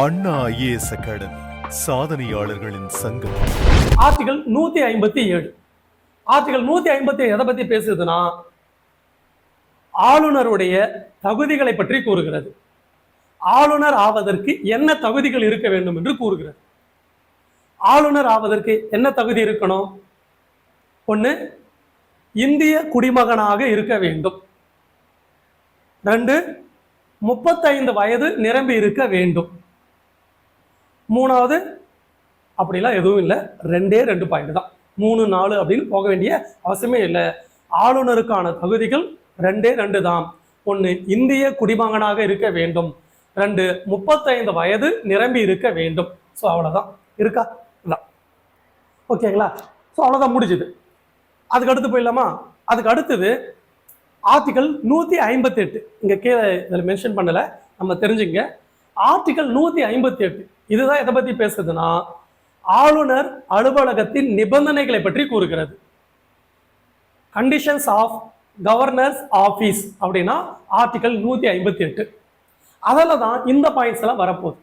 அண்ணா IAS academy சாதனையாளர்களின் சங்கம். Article 157. Article 157 எதை பத்தி பேசுதுன்னா, ஆளுநருடைய தகுதிகளை பற்றி கூறுகிறது. ஆளுநர் ஆவதற்கு என்ன தகுதிகள் இருக்க வேண்டும் என்று கூறுகிறது. ஆளுநர் ஆவதற்கு என்ன தகுதி இருக்கணும்? ஒன்று, இந்திய குடிமகனாக இருக்க வேண்டும். 2, 35 வயது நிரம்பி இருக்க வேண்டும். 3வது, அப்படிலாம் எதுவும் இல்லை, 2 பாயிண்ட் தான். 3, 4 அப்படின்னு போக வேண்டிய அவசியமே இல்லை. ஆளுநருக்கான தகுதிகள் 2 தான். 1, இந்திய குடிமகனாக இருக்க வேண்டும். 2, 35 வயது நிரம்பி இருக்க வேண்டும். ஸோ அவ்வளோதான். இருக்கா? இல்லை. ஓகேங்களா? ஸோ அவ்வளோதான், முடிஞ்சுது. அதுக்கு அடுத்து போயிடலாமா? அதுக்கு அடுத்தது ஆர்டிகல் 158. இங்கே கீழே இதில் மென்ஷன் பண்ணலை, நம்ம தெரிஞ்சுங்க. ஆர்டிகல் 158 இதுதான் எதை பற்றி பேசுதுன்னா, ஆளுநர் அலுவலகத்தின் நிபந்தனைகளை பற்றி கூறுகிறது. கண்டிஷன்ஸ் ஆஃப் கவர்னர்ஸ் ஆஃபீஸ் அப்படின்னா ஆர்டிகல் 158. அதில் தான் இந்த பாயிண்ட்ஸ் எல்லாம் வரப்போகுது.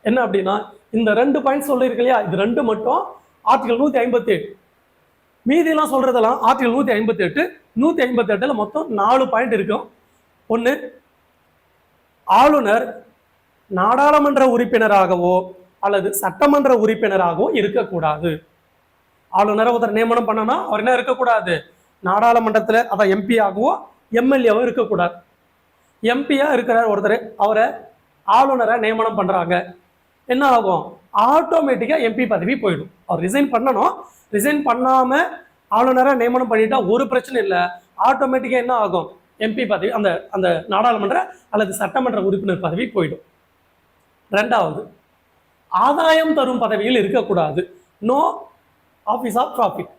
என்ன அப்படின்னா, இந்த 2 பாயிண்ட்ஸ் சொல்லியிருக்கு இல்லையா, இது 2 மட்டும் ஆர்டிகல் 158. மீதியெல்லாம் சொல்றதெல்லாம் ஆர்டிகல் 158. 158ல் மொத்தம் 4 பாயிண்ட் இருக்கும். 1, ஆளுநர் நாடாளுமன்ற உறுப்பினராகவோ அல்லது சட்டமன்ற உறுப்பினராகவோ இருக்கக்கூடாது. ஆளுநரை ஒருத்தர் நியமனம் பண்ணனா அவர் என்ன இருக்கக்கூடாது? நாடாளுமன்றத்தில் அதான் எம்பி ஆகவோ எம்எல்ஏவோ இருக்கக்கூடாது. எம்பியா இருக்கிறார் ஒருத்தர், அவரை ஆளுநரை நியமனம் பண்றாங்க, என்ன ஆகும்? ஆட்டோமேட்டிக்கா எம்பி பதவி போயிடும். அவர் ரிசைன் பண்ணணும். ரிசைன் பண்ணாம ஆளுநரை நியமனம் பண்ணிட்டா ஒரு பிரச்சனை இல்லை. ஆட்டோமேட்டிக்கா என்ன ஆகும்? எம்பி பதவி, அந்த அந்த நாடாளுமன்ற அல்லது சட்டமன்ற உறுப்பினர் பதவி போயிடும். 2வது, ஆதாயம் தரும் பதவியில் இருக்கக்கூடாது. No office of profit.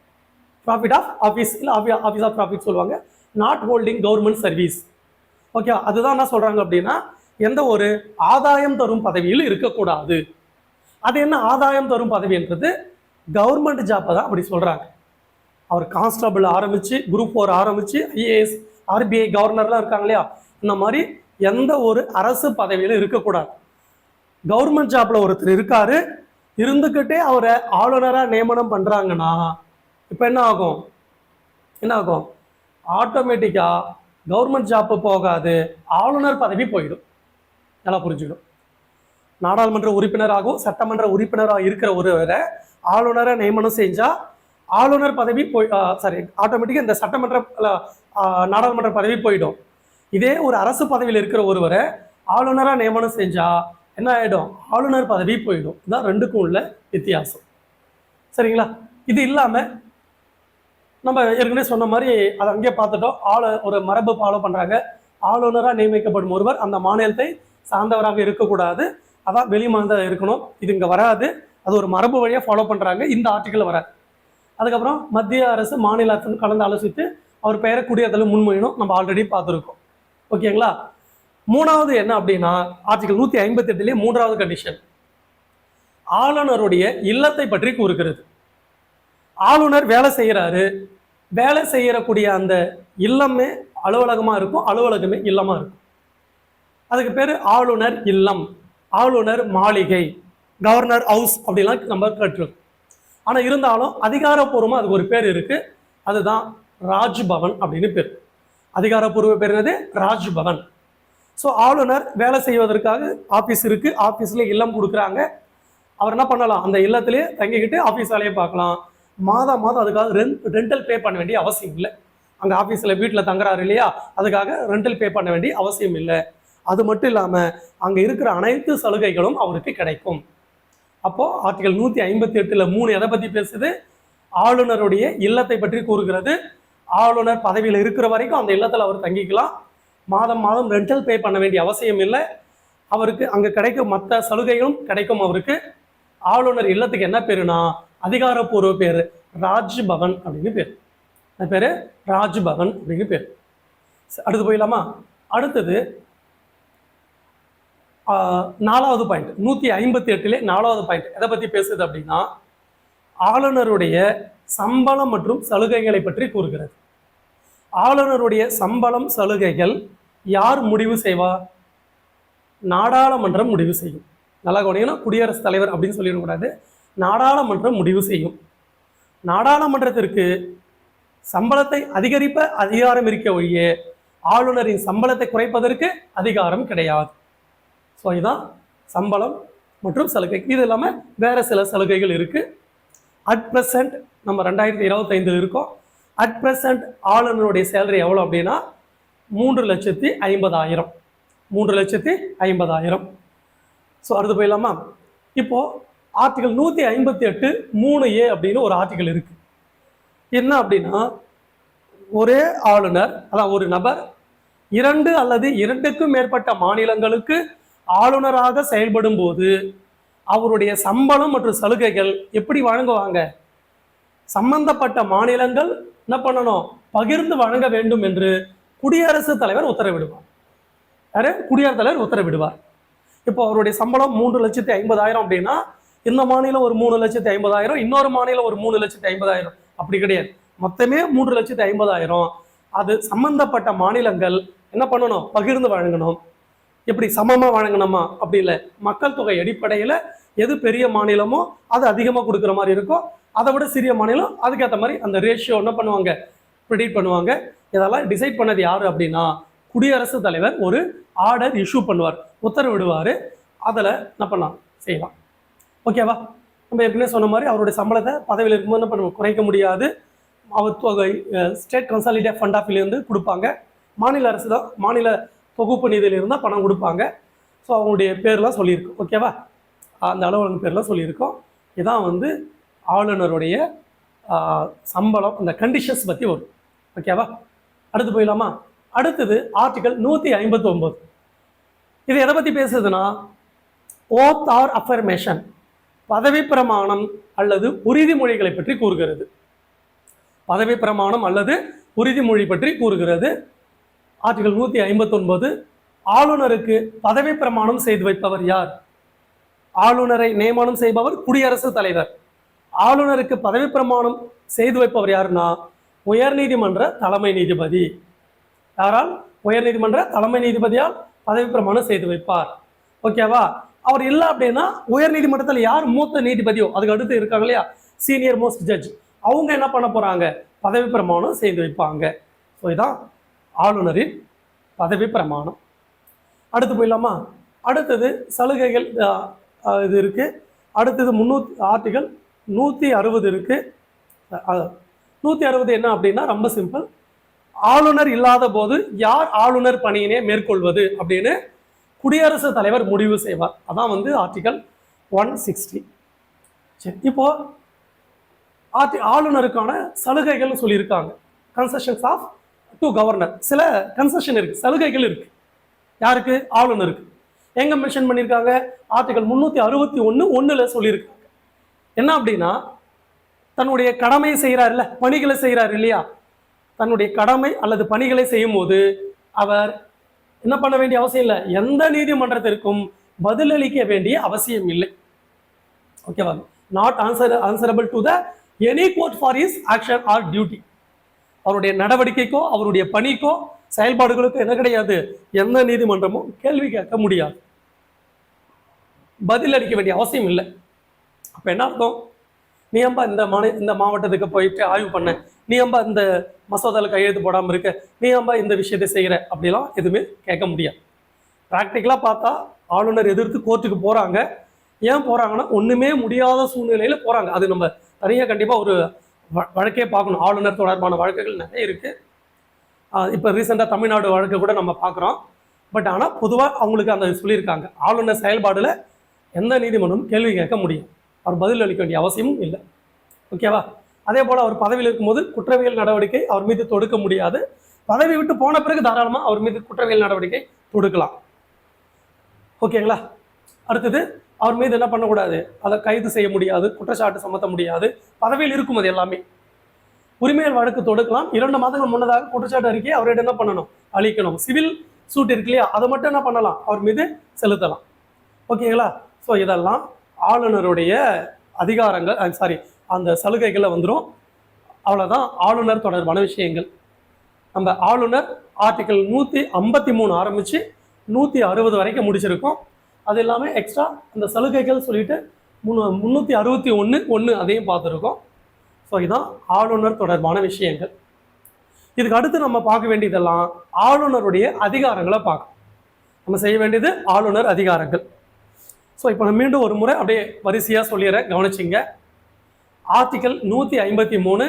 Profit of office இல்லை, ஆஃபீஸ் ஆஃப் ப்ராஃபிட் சொல்லுவாங்க. Not holding government service. Okay, அதுதான் என்ன சொல்றாங்க அப்படின்னா, எந்த ஒரு ஆதாயம் தரும் பதவியில் இருக்கக்கூடாது. அது என்ன ஆதாயம் தரும் பதவின்றது? கவர்மெண்ட் ஜாப்பை தான் அப்படி சொல்றாங்க. அவர் கான்ஸ்டபிள் ஆரம்பிச்சு, குரூப் 4 ஆரம்பிச்சு, ஐஏஎஸ், ஆர்பிஐ கவர்னர்லாம் இருக்காங்க இல்லையா, இந்த மாதிரி எந்த ஒரு அரசு பதவியிலும் இருக்கக்கூடாது. கவர்மெண்ட் ஜாப்ல ஒருத்தர் இருக்காரு, இருந்துக்கிட்டே அவரை ஆளுநராக நியமனம் பண்றாங்கன்னா இப்போ என்ன ஆகும்? என்ன ஆகும்? ஆட்டோமேட்டிக்கா கவர்மெண்ட் ஜாப்பு போகாது, ஆளுநர் பதவி போயிடும். நல்லா புரிஞ்சுக்கணும். நாடாளுமன்ற உறுப்பினராகவும் சட்டமன்ற உறுப்பினராக இருக்கிற ஒருவரை ஆளுநரை நியமனம் செஞ்சா ஆளுநர் பதவி போய் ஆட்டோமேட்டிக்கா இந்த சட்டமன்ற நாடாளுமன்ற பதவி போயிடும். இதே ஒரு அரசு பதவியில் இருக்கிற ஒருவரை ஆளுநராக நியமனம் செஞ்சா என்ன ஆயிடும்? ஆளுநர் பதவி போயிடும். இதுதான் 2க்கும் உள்ள வித்தியாசம். சரிங்களா? இது இல்லாம நம்ம ஏற்கனவே சொன்ன மாதிரி அதை அங்கேயே பார்த்துட்டோம். ஒரு மரபு ஃபாலோ பண்றாங்க. ஆளுநராக நியமிக்கப்படும் ஒருவர் அந்த மாநிலத்தை சார்ந்தவராக இருக்கக்கூடாது, அதான் வெளி மாநிலம் இருக்கணும். இது இங்கே வராது. அது ஒரு மரபு வழியாக ஃபாலோ பண்ணுறாங்க. இந்த ஆர்டிக்கல் வராது. அதுக்கப்புறம் மத்திய அரசு மாநில அரசு கலந்து ஆலோசித்து அவர் பெயரை குடியேற்றலும் முன்மொழியணும். நம்ம ஆல்ரெடி பார்த்துருக்கோம். ஓகேங்களா? 3வது என்ன அப்படின்னா, ஆர்டிகல் 158 3வது கண்டிஷன் ஆளுநருடைய இல்லத்தை பற்றி கூறுகிறது. ஆளுநர் வேலை செய்கிறாரு, வேலை செய்யக்கூடிய அந்த இல்லமே அலுவலகமாக இருக்கும், அலுவலகமே இல்லமா இருக்கும். அதுக்கு பேர் ஆளுநர் இல்லம், ஆளுநர் மாளிகை, கவர்னர் ஹவுஸ் அப்படிலாம் நம்ம கேட்டிருக்கோம். ஆனால் இருந்தாலும் அதிகாரப்பூர்வமாக அதுக்கு ஒரு பேர் இருக்கு. அதுதான் ராஜ்பவன் அப்படின்னு பேர். அதிகாரப்பூர்வ பேர் என்னது? ராஜ்பவன். ஸோ ஆளுநர் வேலை செய்வதற்காக ஆஃபீஸ் இருக்கு, ஆஃபீஸ்ல இல்லம் கொடுக்குறாங்க. அவர் என்ன பண்ணலாம்? அந்த இல்லத்திலே தங்கிக்கிட்டு ஆஃபீஸ் வேலையை பார்க்கலாம். மாதம் அதுக்காக ரெண்டல் பே பண்ண வேண்டிய அவசியம் இல்லை. அங்கே ஆஃபீஸில் வீட்டில் தங்குறாரு இல்லையா, அதுக்காக ரெண்டல் பே பண்ண வேண்டிய அவசியம் இல்லை. அது மட்டும் இல்லாமல் அங்கே இருக்கிற அனைத்து சலுகைகளும் அவருக்கு கிடைக்கும். அப்போ ஆர்டிகல் 158ல் 3 எதை பற்றி பேசுது? ஆளுநருடைய இல்லத்தை பற்றி கூறுகிறது. ஆளுநர் பதவியில் இருக்கிற வரைக்கும் அந்த இல்லத்தில் அவர் தங்கிக்கலாம். மாதம் ரெண்டல் பே பண்ண வேண்டிய அவசியம் இல்லை. அவருக்கு அங்கே கிடைக்கும் மற்ற சலுகைகளும் கிடைக்கும் அவருக்கு. ஆளுநர் இல்லத்துக்கு என்ன பேருனா, அதிகாரப்பூர்வ பேர் ராஜ்பவன் அப்படின்னு பேர். அந்த பேர் ராஜ்பவன் அப்படின்னு பேர். அடுத்து போயிடலாமா? அடுத்தது 4வது பாயிண்ட், 158 4வது பாயிண்ட் எதை பற்றி பேசுது அப்படின்னா, ஆளுநருடைய சம்பளம் மற்றும் சலுகைகளை பற்றி கூறுகிறது. ஆளுநருடைய சம்பளம் சலுகைகள் யார் முடிவு செய்வார்? நாடாளுமன்றம் முடிவு செய்யும். நல்லா கவனிக்கணும், குடியரசுத் தலைவர் அப்படின்னு சொல்லிடக்கூடாது. நாடாளுமன்றம் முடிவு செய்யும். நாடாளுமன்றத்திற்கு சம்பளத்தை அதிகரிப்ப அதிகாரம் இருக்க ஒழிய ஆளுநரின் சம்பளத்தை குறைப்பதற்கு அதிகாரம் கிடையாது. ஸோ இதுதான் சம்பளம் மற்றும் சலுகை. இது இல்லாமல் வேற சில சலுகைகள் இருக்கு. அட் ப்ரெசன்ட் நம்ம 2025 இருக்கோம். அட் ப்ரெசன்ட் ஆளுநருடைய சேலரி எவ்வளோ அப்படின்னா 3,50,000. 3,50,000. ஸோ அடுத்து போயிடலாமா? இப்போ ஆர்டிகல் 158(3)A அப்படின்னு ஒரு ஆர்டிகல் இருக்கு. என்ன அப்படின்னா, ஒரே ஆளுநர், அதாவது ஒரு நபர் 2 அல்லது 2க்கும் மேற்பட்ட மாநிலங்களுக்கு ஆளுநராக செயல்படும் போது அவருடைய சம்பளம் மற்றும் சலுகைகள் எப்படி வழங்குவாங்க? சம்பந்தப்பட்ட மாநிலங்கள் என்ன பண்ணணும்? பகிர்ந்து வழங்க வேண்டும் என்று குடியரசுத் தலைவர் உத்தரவிடுவார். யாரு? குடியரசுத் தலைவர் உத்தரவிடுவார். இப்போ அவருடைய சம்பளம் 3,50,000 அப்படின்னா இந்த மாநிலம் ஒரு 3,50,000, இன்னொரு மாநிலம் ஒரு 3,50,000. அப்படி கிடையாது, மொத்தமே 3,50,000. அது சம்பந்தப்பட்ட மாநிலங்கள் என்ன பண்ணணும்? பகிர்ந்து வழங்கணும். எப்படி சமமா வழங்கணுமா? அப்படி இல்லை, மக்கள் தொகை அடிப்படையில் எது பெரிய மாநிலமோ அது அதிகமாக கொடுக்குற மாதிரி இருக்கும், அதை விட சிறிய மாநிலம் அதுக்கேற்ற மாதிரி அந்த ரேஷியோ என்ன பண்ணுவாங்க? ப்ரெடிக்ட் பண்ணுவாங்க. இதெல்லாம் டிசைட் பண்ணது யாரு அப்படின்னா குடியரசுத் தலைவர் ஒரு ஆர்டர் இஷ்யூ பண்ணுவார், உத்தரவிடுவார். அதில் என்ன பண்ணலாம்? செய்யலாம். ஓகேவா? நம்ம ஏற்கனவே சொன்ன மாதிரி அவருடைய சம்பளத்தை பதவியில் இருக்கும்போது என்ன பண்ணுவோம்? குறைக்க முடியாது. அவர் தொகை ஸ்டேட் கன்சாலிடேட் ஃபண்ட் ஆஃப்லேருந்து கொடுப்பாங்க. மாநில அரசு தான் மாநில தொகுப்பு நிதியிலிருந்து தான் பணம் கொடுப்பாங்க. ஸோ அவங்களுடைய பேர்லாம் சொல்லியிருக்கோம். ஓகேவா? அந்த அலுவலகம் பேர்லாம் சொல்லியிருக்கோம். இதான் வந்து ஆளுநருடைய சம்பளம், அந்த கண்டிஷன்ஸ் பற்றி வரும். ஓகேவா? அடுத்து போயிடலாமா? அடுத்தது ஆர்டிகல் 159. இது எதை பற்றி பேசுதுன்னா, ஓத் ஆர் அஃபர்மேஷன், பதவி பிரமாணம் அல்லது உறுதிமொழிகளை பற்றி கூறுகிறது. பதவி பிரமாணம் அல்லது உறுதிமொழி பற்றி கூறுகிறது. ஆர்டிகல் 159, ஆளுநருக்கு பதவி பிரமாணம் செய்து வைப்பவர் யார்? ஆளுநரை நியமனம் செய்பவர் குடியரசுத் தலைவர். ஆளுநருக்கு பதவி பிரமாணம் செய்து வைப்பவர் யாருன்னா உயர்நீதிமன்ற தலைமை நீதிபதி. யாரால்? உயர்நீதிமன்ற தலைமை நீதிபதியால் பதவி பிரமாணம் செய்து வைப்பார். ஓகேவா? அவர் இல்லை அப்படின்னா உயர்நீதிமன்றத்தில் யார் மூத்த நீதிபதியோ அதுக்கு அடுத்து இருக்காங்க இல்லையா, சீனியர் மோஸ்ட் ஜட்ஜ், அவங்க என்ன பண்ண போறாங்க? பதவி பிரமாணம் செய்து வைப்பாங்க. ஸோ இதான் ஆளுநரின் பதவி பிரமாணம். அடுத்து போயிடலாமா? அடுத்தது சலுகைகள் இது இருக்கு. அடுத்தது ஆர்டிகல் 160 இருக்கு. 160 என்ன அப்படின்னா ரொம்ப சிம்பிள். ஆளுநர் இல்லாத போது யார் ஆளுநர் பணியினை மேற்கொள்வது அப்படின்னு குடியரசுத் தலைவர் முடிவு செய்வார். அதான் வந்து ஆர்டிகல் 160. சரி, இப்போ ஆளுநருக்கான சலுகைகள் சொல்லியிருக்காங்க. Concessions of to governor. சில கன்செஷன் இருக்கு, சலுகைகள் இருக்கு. யாருக்கு? ஆளுநருக்கு. எங்க மென்ஷன் பண்ணியிருக்காங்க? ஆர்டிகல் 361(1)ல சொல்லியிருக்காங்க. என்ன அப்படின்னா, தன்னுடைய கடமை செய்கிறார்ல, பணிகளை செய்கிறார் இல்லையா, தன்னுடைய கடமை அல்லது பணிகளை செய்யும் போது அவர் என்ன பண்ண வேண்டிய அவசியம் இல்லை, எந்த நீதிமன்றத்திற்கும் பதிலளிக்க வேண்டிய அவசியம் இல்லை. ஓகேவா? Not answerable to the any court for his action or duty. அவருடைய நடவடிக்கைக்கோ அவருடைய பணிக்கோ செயல்பாடுகளுக்கோ என்ன கிடையாது, எந்த நீதிமன்றமும் கேள்வி கேட்க முடியாது, பதில் அளிக்க வேண்டிய அவசியம் இல்லை. அப்போ என்ன அர்த்தம்? நீ ஏன்பா இந்த மாவட்டத்துக்கு போயிட்டு ஆய்வு பண்ண, நீ ஏன்பா இந்த மசோதாவில் கையெழுத்து போடாமல் இருக்க, நீ ஏன்பா இந்த விஷயத்தை செய்கிற, அப்படிலாம் எதுவுமே கேட்க முடியாது. ப்ராக்டிக்கலாக பார்த்தா ஆளுநர் எதிர்த்து கோர்ட்டுக்கு போகிறாங்க. ஏன் போகிறாங்கன்னா ஒன்றுமே முடியாத சூழ்நிலையில் போகிறாங்க. அது நம்ம தனியாக கண்டிப்பாக ஒரு வழக்கே பார்க்கணும். ஆளுநர் தொடர்பான வழக்குகள் நிறைய இருக்குது. இப்போ ரீசெண்டாக தமிழ்நாடு வழக்கு கூட நம்ம பார்க்குறோம். பட் ஆனால் பொதுவாக அவங்களுக்கு அந்த சொல்லியிருக்காங்க, ஆளுநர் செயல்பாடில் எந்த நீதிமன்றமும் கேள்வி கேட்க முடியும், அவர் பதில் அளிக்க வேண்டிய அவசியமும் இல்லை. ஓகேவா? அதே போல் அவர் பதவியில் இருக்கும்போது குற்றவியல் நடவடிக்கை அவர் மீது தொடுக்க முடியாது. பதவி விட்டு போன பிறகு தாராளமாக அவர் மீது குற்றவியல் நடவடிக்கை தொடுக்கலாம். ஓகேங்களா? அடுத்தது அவர் மீது என்ன பண்ணக்கூடாது, அதை கைது செய்ய முடியாது, குற்றச்சாட்டு சுமத்த முடியாது. பதவியில் இருக்கும் அது எல்லாமே. உரிமையல் வழக்கு தொடுக்கலாம். 2 மாதங்கள் முன்னதாக குற்றச்சாட்டு அறிக்கையை அவரிடம் என்ன பண்ணணும், அளிக்கணும். சிவில் சூட் இருக்கு இல்லையா, அதை மட்டும் என்ன பண்ணலாம், அவர் மீது செலுத்தலாம். ஓகேங்களா? ஸோ இதெல்லாம் ஆளுநருடைய அதிகாரங்கள், அந்த சலுகைகளை வந்துடும். அவ்வளோதான் ஆளுநர் தொடர்பான விஷயங்கள். நம்ம ஆளுநர் ஆர்டிகல் 153 ஆரம்பித்து 160 வரைக்கும் முடிச்சிருக்கோம். அது இல்லாமல் எக்ஸ்ட்ரா அந்த சலுகைகள் சொல்லிட்டு 361 அதையும் பார்த்துருக்கோம். ஸோ இதுதான் ஆளுநர் தொடர்பான விஷயங்கள். இதுக்கு அடுத்து நம்ம பார்க்க வேண்டியதெல்லாம் ஆளுநருடைய அதிகாரங்களை பார்க்கணும். நம்ம செய்ய வேண்டியது ஆளுநர் அதிகாரங்கள். ஸோ இப்போ நான் மீண்டும் ஒரு முறை அப்படியே வரிசையாக சொல்லிடுறேன், கவனிச்சிங்க. ஆர்டிகல் 153,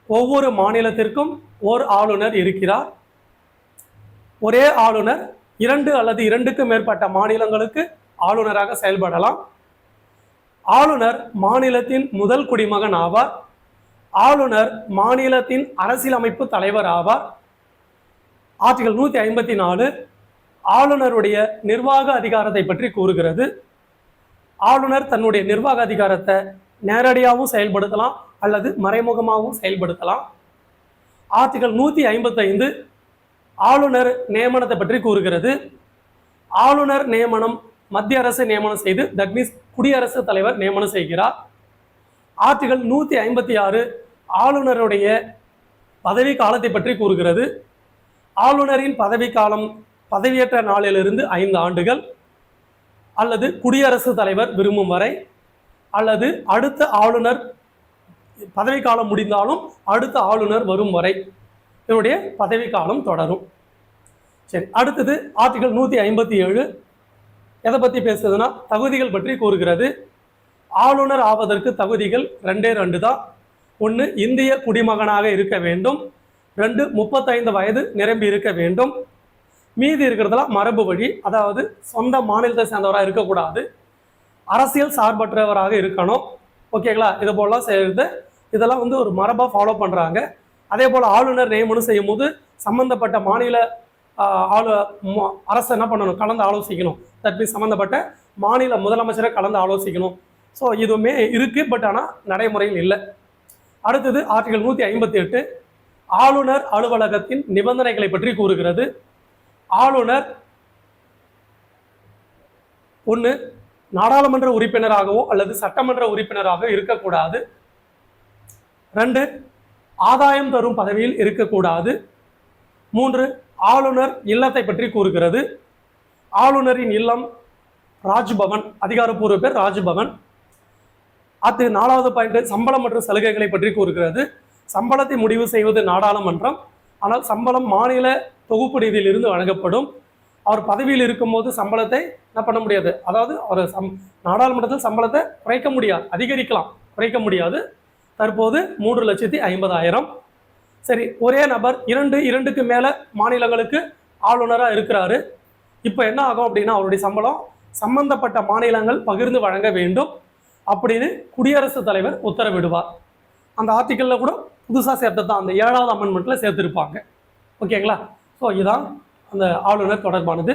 ஒவ்வொரு மாநிலத்திற்கும் ஓர் ஆளுநர் இருக்கிறார். ஒரே ஆளுநர் 2 அல்லது 2க்கு மேற்பட்ட மாநிலங்களுக்கு ஆளுநராக செயல்படலாம். ஆளுநர் மாநிலத்தின் முதல் குடிமகன் ஆவார். ஆளுநர் மாநிலத்தின் அரசியலமைப்பு தலைவர் ஆவார். ஆர்டிகல் 154 ஆளுநருடைய நிர்வாக அதிகாரத்தை பற்றி கூறுகிறது. ஆளுநர் தன்னுடைய நிர்வாக அதிகாரத்தை நேரடியாகவும் செயல்படுத்தலாம் அல்லது மறைமுகமாகவும் செயல்படுத்தலாம். ஆர்டிகல் 155 ஆளுநர் நியமனத்தை பற்றி கூறுகிறது. ஆளுநர் நியமனம் மத்திய அரசு நியமனம் செய்து, தட் மீன்ஸ் குடியரசுத் தலைவர் நியமனம் செய்கிறார். ஆர்டிகல் 156 ஆளுநருடைய பதவி காலத்தை பற்றி கூறுகிறது. ஆளுநரின் பதவி காலம் பதவியேற்ற நாளிலிருந்து 5 ஆண்டுகள் அல்லது குடியரசுத் தலைவர் விரும்பும் வரை, அல்லது அடுத்த ஆளுநர் பதவி காலம் முடிந்தாலும் அடுத்த ஆளுநர் வரும் வரை இவருடைய பதவி காலம் தொடரும். சரி, அடுத்தது ஆர்டிகல் 157 எதை பற்றி பேசுறதுன்னா தகுதிகள் பற்றி கூறுகிறது. ஆளுநர் ஆவதற்கு தகுதிகள் 2 தான். 1 இந்திய குடிமகனாக இருக்க வேண்டும். 2 35 வயது நிரம்பி இருக்க வேண்டும். மீதி இருக்கிறதுலாம் மரபு வழி, அதாவது சொந்த மாநிலத்தை சேர்ந்தவராக இருக்கக்கூடாது, அரசியல் சார்பற்றவராக இருக்கணும். ஓகேங்களா? இது போலாம் செய்கிறது. இதெல்லாம் ஒரு மரபாக ஃபாலோ பண்ணுறாங்க. அதே போல் ஆளுநர் நியமனம் செய்யும் போது சம்மந்தப்பட்ட மாநில அரசு என்ன பண்ணணும், கலந்து ஆலோசிக்கணும். தட் மீன்ஸ் சம்மந்தப்பட்ட மாநில முதலமைச்சரை கலந்து ஆலோசிக்கணும். ஸோ இதுவுமே இருக்குது, பட் ஆனால் நடைமுறையில் இல்லை. அடுத்தது ஆர்டிகல் 158 ஆளுநர் அலுவலகத்தின் நிபந்தனைகளை பற்றி கூறுகிறது. ஆளுநர் 1 நாடாளுமன்ற உறுப்பினராகவோ அல்லது சட்டமன்ற உறுப்பினராக இருக்கக்கூடாது. 2 ஆதாயம் தரும் பதவியில் இருக்கக்கூடாது. 3 ஆளுநர் இல்லத்தை பற்றி கூறுகிறது. ஆளுநரின் இல்லம் ராஜ்பவன், அதிகாரப்பூர்வ பேர் ராஜ்பவன். அது 4வது பாயிண்ட் சம்பளம் மற்றும் சலுகைகளை பற்றி கூறுகிறது. சம்பளத்தை முடிவு செய்வது நாடாளுமன்றம், ஆனால் சம்பளம் மாநில தொகுப்பு நிதியிலிருந்து வழங்கப்படும். அவர் பதவியில் இருக்கும்போது சம்பளத்தை என்ன பண்ண முடியாது, அதாவது அவர் நாடாளுமன்றத்தில் சம்பளத்தை குறைக்க முடியாது, அதிகரிக்கலாம், குறைக்க முடியாது. தற்போது 3,50,000. சரி, ஒரே நபர் 2க்கு மேலே மாநிலங்களுக்கு ஆளுநராக இருக்கிறாரு. இப்போ என்ன ஆகும் அப்படின்னா அவருடைய சம்பளம் சம்பந்தப்பட்ட மாநிலங்கள் பகிர்ந்து வழங்க வேண்டும் அப்படின்னு குடியரசுத் தலைவர் உத்தரவிடுவார். அந்த ஆர்டிக்கலில் கூட புதுசாக சேர்த்தது தான், அந்த 7வது அமெண்ட்மெண்ட்டில் சேர்த்துருப்பாங்க. ஓகேங்களா? ஸோ இதுதான் அந்த ஆளுநர் தொடர்பானது.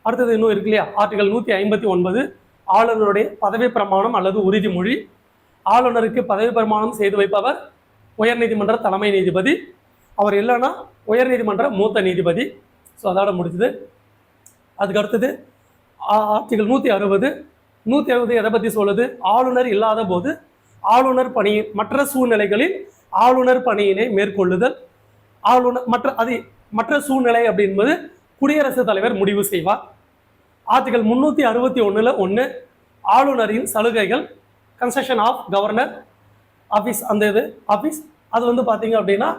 அடுத்தது இன்னும் இருக்கு இல்லையா, ஆர்டிகல் 159 ஆளுநருடைய பதவி பிரமாணம் அல்லது உறுதிமொழி. ஆளுநருக்கு பதவி பிரமாணம் செய்து வைப்பவர் உயர்நீதிமன்ற தலைமை நீதிபதி. அவர் இல்லைன்னா உயர்நீதிமன்ற மூத்த நீதிபதி. ஸோ அதோட முடிஞ்சது. அதுக்கு அடுத்தது ஆர்டிகல் 160 எதை பற்றி சொல்லுது, ஆளுநர் இல்லாத போது ஆளுநர் பணி மற்ற சூழ்நிலைகளில் ஆளுநர் பணியினை மேற்கொள்ளுதல். ஆளுநர் மற்ற சூழ்நிலை அப்படின்பது குடியரசுத் தலைவர் முடிவு செய்வார். ஆர்டிகல் 361 ஆளுநரின் சலுகைகள், கன்செஷன் ஆஃப் கவர்னர் ஆஃபீஸ், அந்த இது ஆஃபீஸ் அது பார்த்தீங்க அப்படின்னா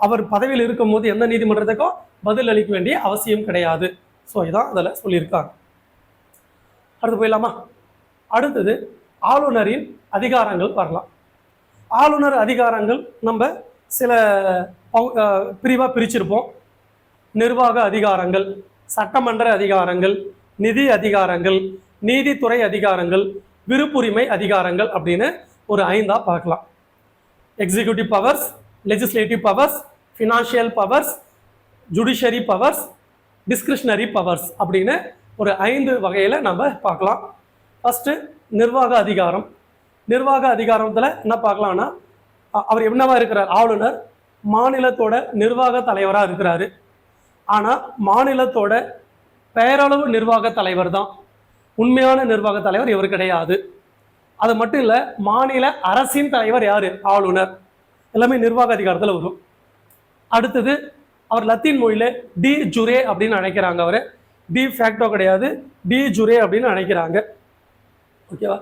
அவர் பதவியில் இருக்கும்போது எந்த நீதிமன்றத்துக்கும் பதில் அளிக்க வேண்டிய அவசியம் கிடையாது. ஸோ இதான் அதில் சொல்லியிருக்காங்க. அடுத்து போயிடலாமா? அடுத்தது ஆளுநரின் அதிகாரங்கள் வரலாம். ஆளுநர் அதிகாரங்கள் நம்ம சில பிரிவாக பிரிச்சிருப்போம். நிர்வாக அதிகாரங்கள், சட்டமன்ற அதிகாரங்கள், நிதி அதிகாரங்கள், நீதித்துறை அதிகாரங்கள், விருப்புரிமை அதிகாரங்கள் அப்படின்னு ஒரு 5ஆக பார்க்கலாம். Executive powers, legislative powers, financial powers, judiciary powers, discretionary powers அப்படின்னு ஒரு 5 வகையில் நம்ம பார்க்கலாம். ஃபஸ்ட்டு நிர்வாக அதிகாரம். நிர்வாக அதிகாரத்தில் என்ன பார்க்கலாம்னா, அவர் என்னவா இருக்கிறார், ஆளுநர் மாநிலத்தோட நிர்வாக தலைவராக இருக்கிறாரு. ஆனால் மாநிலத்தோட பெயரளவு நிர்வாக தலைவர் தான், உண்மையான நிர்வாக தலைவர் இவர் கிடையாது. அது மட்டும் இல்லை, மாநில அரசின் தலைவர் யார், ஆளுநர். எல்லாமே நிர்வாக அதிகாரத்தில் வரும். அடுத்தது அவர் லத்தீன் மொழியில் டி ஜுரே அப்படின்னு அழைக்கிறாங்க. அவர் டி ஃபேக்டோ கிடையாது, டி ஜுரே அப்படின்னு நினைக்கிறாங்க. ஓகேவா?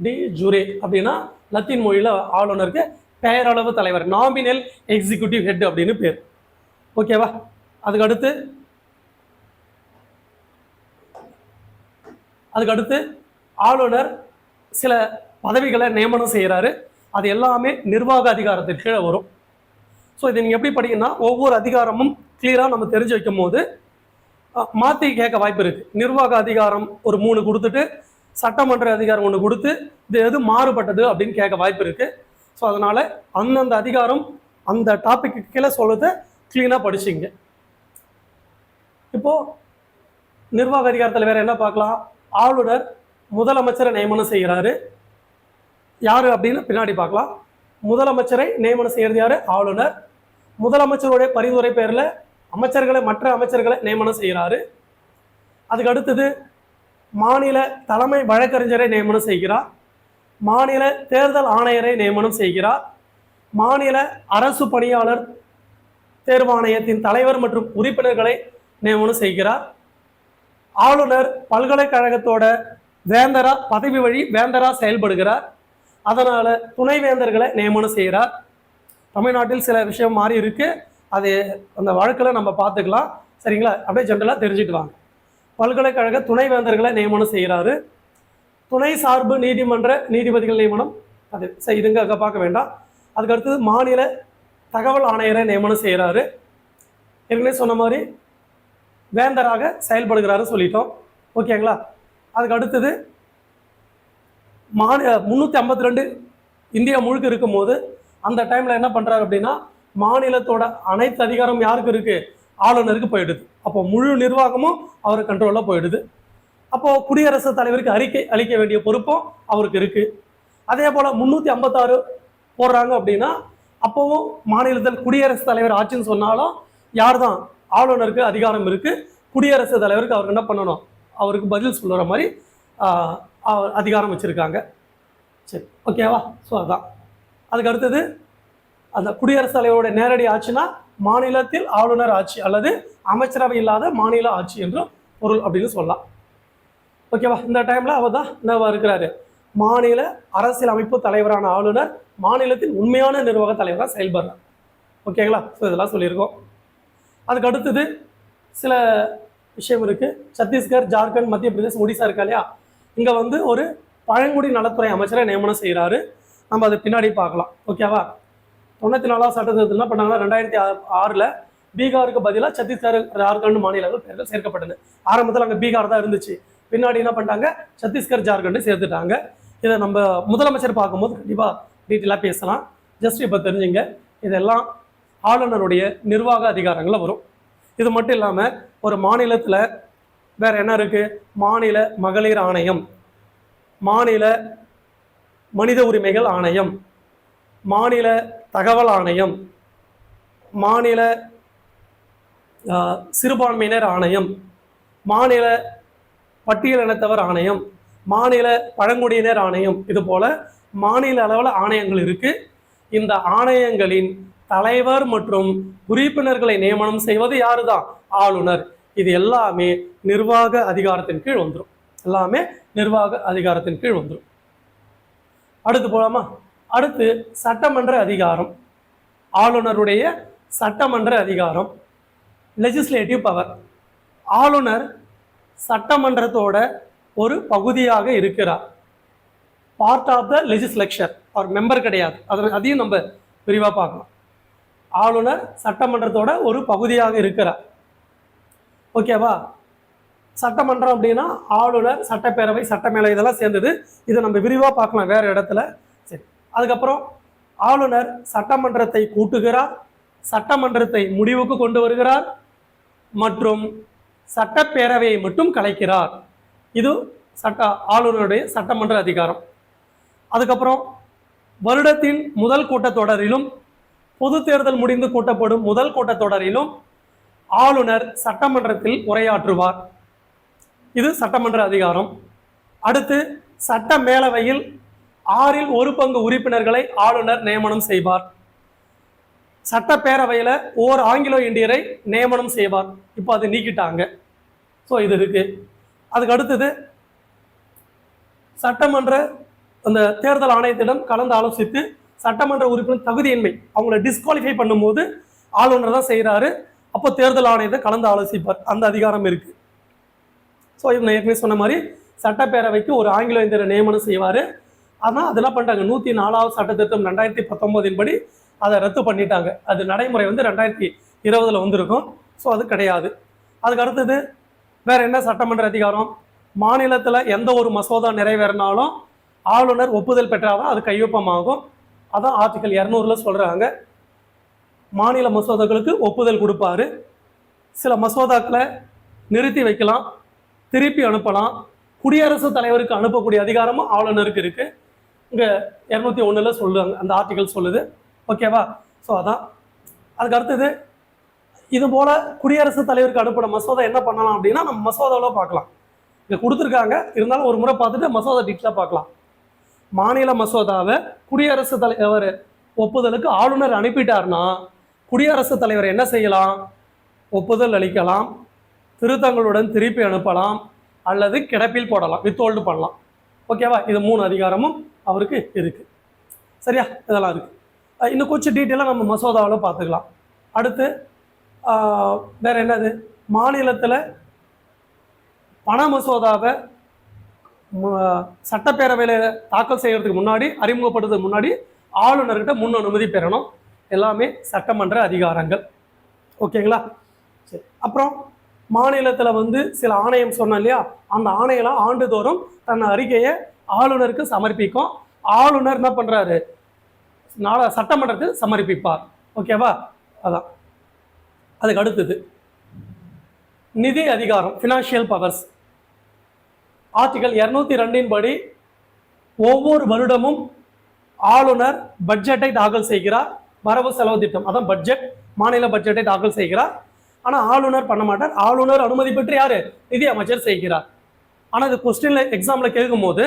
டி ஜுரே அப்படின்னா லத்தீன் மொழியில் ஆளுநருக்கு பெயரளவு தலைவர், நாமினல் எக்ஸிக்யூட்டிவ் ஹெட் அப்படின்னு பேர். ஓகேவா? அதுக்கு அடுத்து ஆளுநர் சில பதவிகளை நியமனம் செய்கிறாரு. அது எல்லாமே நிர்வாக அதிகாரத்திற்கு கீழே வரும். ஸோ இதை நீங்கள் எப்படி படிக்கணும்னா, ஒவ்வொரு அதிகாரமும் கிளியராக நம்ம தெரிஞ்சு வைக்கும் போது மாற்றி கேட்க வாய்ப்பு இருக்குது. நிர்வாக அதிகாரம் ஒரு 3 கொடுத்துட்டு சட்டமன்ற அதிகாரம் 1 கொடுத்து இது எது மாறுபட்டது அப்படின்னு கேட்க வாய்ப்பு இருக்குது. ஸோ அதனால் அந்தந்த அதிகாரம் அந்த டாபிக்கு கீழே சொல்லுறதை க்ளீனாக படிச்சிங்க. இப்போது நிர்வாக அதிகாரத்தில் வேறு என்ன பார்க்கலாம்? ஆளுநர் முதலமைச்சரை நியமனம் செய்கிறாரு. யார் அப்படின்னு பின்னாடி பார்க்கலாம். முதலமைச்சரை நியமனம் செய்கிறது யார்? ஆளுநர். முதலமைச்சருடைய பரிந்துரை பேரில் அமைச்சர்களை, மற்ற அமைச்சர்களை நியமனம் செய்கிறாரு. அதுக்கு அடுத்தது மாநில தலைமை வழக்கறிஞரை நியமனம் செய்கிறார். மாநில தேர்தல் ஆணையரை நியமனம் செய்கிறார். மாநில அரசு பணியாளர் தேர்வாணையத்தின் தலைவர் மற்றும் உறுப்பினர்களை நியமனம் செய்கிறார். ஆளுநர் பல்கலைக்கழகத்தோட வேந்தரா, பதவி வழி வேந்தரா செயல்படுகிறார். அதனால் துணைவேந்தர்களை நியமனம் செய்கிறார். தமிழ்நாட்டில் சில விஷயம் மாறி இருக்கு, அது அந்த வழக்கில் நம்ம பார்த்துக்கலாம். சரிங்களா? அப்படியே ஜென்ரலாக தெரிஞ்சுட்டு வாங்க. பல்கலைக்கழக துணைவேந்தர்களை நியமனம் செய்கிறாரு. துணை சார்பு நீதிமன்ற நீதிபதிகள் நியமனம், அது இதுங்க அங்கே பார்க்க வேண்டாம். அதுக்கு அடுத்தது மாநில தகவல் ஆணையரை நியமனம் செய்கிறாரு. ஏற்கனவே சொன்ன மாதிரி வேந்தராக செயல்படுகிறாரு சொல்லிட்டோம். ஓகேங்களா? அதுக்கு அடுத்தது 352 இந்தியா முழுக்க இருக்கும்போது அந்த டைமில் என்ன பண்ணுறாரு அப்படின்னா, மாநிலத்தோட அனைத்து அதிகாரம் யாருக்கு இருக்குது? ஆளுநருக்கு போயிடுது. அப்போ முழு நிர்வாகமும் அவர் கண்ட்ரோலில் போயிடுது. அப்போது குடியரசுத் தலைவருக்கு அறிக்கை அளிக்க வேண்டிய பொறுப்பும் அவருக்கு இருக்குது. அதே போல் 356 போடுறாங்க அப்படின்னா அப்போவும் மாநிலத்தில் குடியரசுத் தலைவர் ஆட்சின்னு சொன்னாலும் யார் தான்? ஆளுநருக்கு அதிகாரம் இருக்குது. குடியரசுத் தலைவருக்கு அவருக்கு என்ன பண்ணணும்? அவருக்கு பதில் சொல்கிற மாதிரி அதிகாரம் வச்சுருக்காங்க. சரி, ஓகேவா? ஸோ அதுதான். அதுக்கு அடுத்தது அந்த குடியரசுத் தலைவருடைய நேரடி ஆட்சினா மாநிலத்தில் ஆளுநர் ஆட்சி அல்லது அமைச்சரவை இல்லாத மாநில ஆட்சி என்று பொருள் அப்படின்னு சொல்லலாம். ஓகேவா? இந்த டைமில் அவர் தான் என்னவா இருக்கிறாரு? மாநில அரசியல் அமைப்பு தலைவரான ஆளுநர் மாநிலத்தின் உண்மையான நிர்வாக தலைவராக செயல்படுறார். ஓகேங்களா? ஸோ இதெல்லாம் சொல்லியிருக்கோம். அதுக்கு அடுத்தது சில விஷயம் இருக்குது. சத்தீஸ்கர், ஜார்க்கண்ட், மத்திய பிரதேசம், ஒடிசா இருக்கா இல்லையா? இங்கே வந்து ஒரு பழங்குடி நலத்துறை அமைச்சரை நியமனம் செய்கிறாரு. நம்ம அதை பின்னாடி பார்க்கலாம். ஓகேவா? 94ஆம் சட்டத்தில் என்ன பண்ணாங்கன்னா 2006 பீகாருக்கு பதிலாக சத்தீஸ்கர், ஜார்க்கண்ட் மாநிலங்கள் பெயர்கள் சேர்க்கப்பட்டது. ஆரம்பத்தில் அங்கே பீகார் தான் இருந்துச்சு. பின்னாடி என்ன பண்ணிட்டாங்க? சத்தீஸ்கர், ஜார்க்கண்ட் சேர்த்துட்டாங்க. இதை நம்ம முதலமைச்சர் பார்க்கும்போது கண்டிப்பாக டீட்டெயிலாக பேசலாம். ஜஸ்ட் இப்போ தெரிஞ்சுங்க, இதெல்லாம் ஆளுநருடைய நிர்வாக அதிகாரங்களில் வரும். இது மட்டும் இல்லாமல் ஒரு மாநிலத்தில் வேறு என்ன இருக்குது? மாநில மகளிர் ஆணையம், மாநில மனித உரிமைகள் ஆணையம், மாநில தகவல் ஆணையம், மாநில சிறுபான்மையினர் ஆணையம், மாநில பட்டியலினத்தவர் ஆணையம், மாநில பழங்குடியினர் ஆணையம், இது போல மாநில அளவில் ஆணையங்கள் இருக்குது. இந்த ஆணையங்களின் தலைவர் மற்றும் உறுப்பினர்களை நியமனம் செய்வது யாரு தான்? ஆளுநர். இது எல்லாமே நிர்வாக அதிகாரத்தின் கீழ் வந்துடும். எல்லாமே நிர்வாக அதிகாரத்தின் கீழ் வந்துடும். அடுத்து போலாமா? அடுத்து சட்டமன்ற அதிகாரம். ஆளுநருடைய சட்டமன்ற அதிகாரம், லெஜிஸ்லேட்டிவ் பவர். ஆளுநர் சட்டமன்றத்தோட ஒரு பகுதியாக இருக்கிறார். Part of the legislature. அவர் மெம்பர் கிடையாது. அதையும் நம்ம விரிவாக பார்க்கலாம். ஆளுநர் சட்டமன்றத்தோட ஒரு பகுதியாக இருக்கிறார். ஓகேவா? சட்டமன்றம் அப்படின்னா ஆளுநர், சட்டப்பேரவை, சட்டமேலை இதெல்லாம் சேர்ந்தது. இதை நம்ம விரிவாக பார்க்கலாம் வேறு இடத்துல. சரி, அதுக்கப்புறம் ஆளுநர் சட்டமன்றத்தை கூட்டுகிறார், சட்டமன்றத்தை முடிவுக்கு கொண்டு வருகிறார் மற்றும் சட்டப்பேரவையை மட்டும் கலைக்கிறார். இது ஆளுநருடைய சட்டமன்ற அதிகாரம். அதுக்கப்புறம் வருடத்தின் முதல் கூட்டத்தொடரிலும் பொது தேர்தல் முடிந்து கூட்டப்படும் முதல் கூட்டத்தொடரிலும் ஆளுநர் சட்டமன்றத்தில் உரையாற்றுவார். இது சட்டமன்ற அதிகாரம். அடுத்து சட்ட மேலவையில் 1/6 உறுப்பினர்களை ஆளுநர் நியமனம் செய்வார். சட்டப்பேரவையில் ஓர் ஆங்கிலோ இந்தியரை நியமனம் செய்வார். இப்போ அது நீக்கிட்டாங்க. ஸோ இது இருக்கு. அதுக்கு அடுத்தது சட்டமன்ற அந்த தேர்தல் ஆணையத்திடம் கலந்து ஆலோசித்து சட்டமன்ற உறுப்பினர் தகுதியின்மை அவங்கள டிஸ்குவாலிஃபை பண்ணும்போது ஆளுநர் தான் செய்கிறாரு. அப்போ தேர்தல் ஆணையத்தை கலந்து ஆலோசிப்பார். அந்த அதிகாரம் இருக்கு. ஸோ இவங்க ஏற்கனவே சொன்ன மாதிரி சட்டப்பேரவைக்கு ஒரு ஆங்கிலோ இந்தியரை நியமனம் செய்வார். ஆனால் அதெல்லாம் பண்ணிட்டாங்க. 104வது சட்டத்திட்டம் 2019 படி அதை ரத்து பண்ணிட்டாங்க. அது நடைமுறை வந்து 2020 வந்திருக்கும். ஸோ அது கிடையாது. அதுக்கு அடுத்தது வேற என்ன சட்டமன்ற அதிகாரம்? மாநிலத்தில் எந்த ஒரு மசோதா நிறைவேறினாலும் ஆளுநர் ஒப்புதல் பெற்றாதான் அது கையொப்பமாகும். அதான் ஆர்டிகல் 200ல் சொல்கிறாங்க. மாநில மசோதாக்களுக்கு ஒப்புதல் கொடுப்பாரு. சில மசோதாக்களை நிறுத்தி வைக்கலாம், திருப்பி அனுப்பலாம். குடியரசுத் தலைவருக்கு அனுப்பக்கூடிய அதிகாரமும் ஆளுநருக்கு இருக்கு. இங்கே 201ல் சொல்லுவாங்க, அந்த ஆர்டிகல் சொல்லுது. ஓகேவா? ஸோ அதான். அதுக்கு அடுத்தது இது போல குடியரசுத் தலைவருக்கு அனுப்பின மசோதா என்ன பண்ணலாம் அப்படின்னா நம்ம மசோதாவில் பார்க்கலாம். இங்கே கொடுத்துருக்காங்க, இருந்தாலும் ஒரு முறை பார்த்துட்டு மசோதா டீட்டெயிலாக பார்க்கலாம். மாநில மசோதாவை குடியரசுத் தலைவர் ஒப்புதலுக்கு ஆளுநர் அனுப்பிட்டார்னா குடியரசுத் தலைவர் என்ன செய்யலாம்? ஒப்புதல் அளிக்கலாம், திருத்தங்களுடன் திருப்பி அனுப்பலாம், அல்லது கிடப்பில் போடலாம், வித்ஹோல்டு பண்ணலாம். ஓகேவா? இது 3 அதிகாரமும் அவருக்கு இருக்கு. சரியா? இதெல்லாம் இருக்கு. இன்னும் கொஞ்சம் டீட்டெயிலாக நம்ம மசோதாவில் பார்த்துக்கலாம். அடுத்து வேற என்னது? மாநிலத்தில் பண மசோதாவை சட்டப்பேரவையில் தாக்கல் செய்யறதுக்கு முன்னாடி, அறிமுகப்படுறதுக்கு முன்னாடி ஆளுநர்கிட்ட முன் அனுமதி பெறணும். எல்லாமே சட்டமன்ற அதிகாரங்கள். ஓகேங்களா? சரி. அப்புறம் மாநிலத்தில் வந்து சில ஆணையம் சொன்னோம் இல்லையா, அந்த ஆணையெல்லாம் ஆண்டுதோறும் தன் அறிக்கையை ஆளுநருக்கு சமர்ப்பிக்கும். ஆளுநர் என்ன பண்ணுறாரு? சட்டமன்றத்துக்கு சமர்ப்பிப்பார். ஓகேவா? அதான். அதுக்கு அடுத்தது நிதி அதிகாரம், ஃபினான்ஷியல் பவர்ஸ். ஆர்டிகல் 202 படி ஒவ்வொரு வருடமும் ஆளுநர் பட்ஜெட்டை தாக்கல் செய்கிறார். வரவு செலவு திட்டம், அதான் பட்ஜெட், மாநில பட்ஜெட்டை தாக்கல் செய்கிறார். ஆனால் ஆளுநர் பண்ண மாட்டார். ஆளுநர் அனுமதி பெற்று யாரு? நிதி அமைச்சர் செய்கிறார். ஆனால் இது கொஸ்டின்ல எக்ஸாம்ல கேட்கும் போது